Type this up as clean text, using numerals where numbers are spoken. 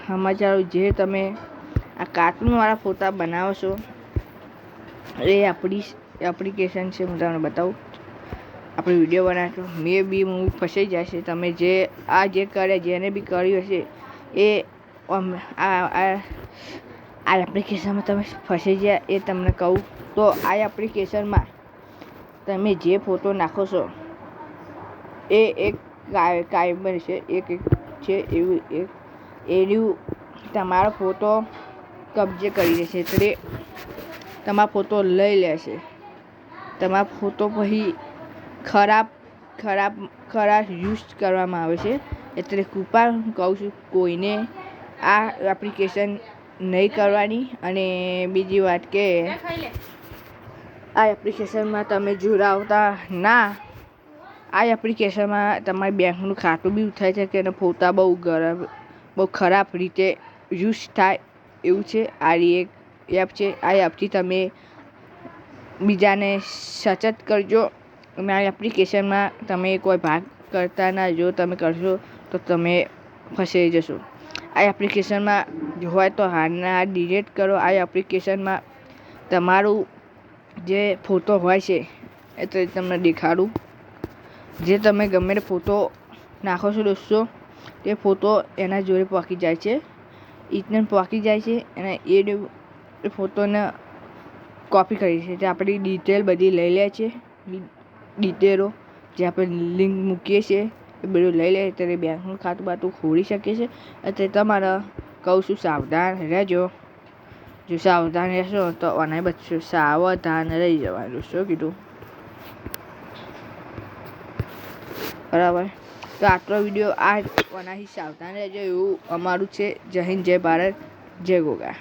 સમાચારો જે તમે આ કાર્ટૂનવાળા ફોટા બનાવો છો એ આપણી એપ્લિકેશન છે. હું તમને બતાવું. આપણે વિડીયો બનાવશો મે બી હું ફસાઈ જાય છે. તમે જે કરે જેને બી કર્યું હશે એ આ એપ્લિકેશનમાં તમે ફસાઈ ગયા એ તમને કહું તો આ એપ્લિકેશનમાં તમે જે ફોટો નાખો છો એ એક કાયબર છે. એક છે એવું એનું તમારો ફોટો કબજે કરી લેશે. એટલે તમારો ફોટો લઈ લેશે. તમારો ફોટો પછી ખરાબ યુઝ કરવામાં આવે છે. એટલે કૃપા કહું છું કોઈને આ એપ્લિકેશન નહીં કરવાની. અને બીજી વાત કે આ એપ્લિકેશનમાં તમે જોડાવતા ના. આ એપ્લિકેશનમાં તમારી બેંકનું ખાતું બી થાય છે કે એના ફોટા બહુ ખરાબ રીતે યુઝ થાય એવું છે. આ એક એપ છે. આ એપથી તમે બીજાને સચેત કરજો. અને આ એપ્લિકેશનમાં તમે કોઈ ભાગ કરતા ના. જો તમે કરશો તો તમે ફસાઈ જશો. આ એપ્લિકેશનમાં હોય તો હાલના ડિલીટ કરો. આ એપ્લિકેશનમાં તમારું જે ફોટો હોય છે એ તો તમને દેખાડું. જે તમે ગમે તે ફોટો નાખો છો દોસ્તો તે ફોટો એના જોડે પહોંચી જાય છે. પહોંચી જાય છે અને એ ફોટોને કોપી કરી છે. જે આપણી ડિટેલ બધી લઈ લે છે. ડિટેલો જે આપણે લિંક મૂકીએ છીએ એ બધું લઈ લે. ત્યારે બેંકનું ખાતું બાતું ખોલી શકે છે. એટલે તમારે કહું છું સાવધાન રહેજો. જો સાવધાન રહેશો તો ઓનલાઈન બચશો. સાવધાન રહી જવાનું. શું કીધું બરાબર? તો આટલો વિડીયો ઓનાથી સાવધાન રહેજો એવું અમારું છે. જય હિન્દ, જય ભારત, જય ગોગા.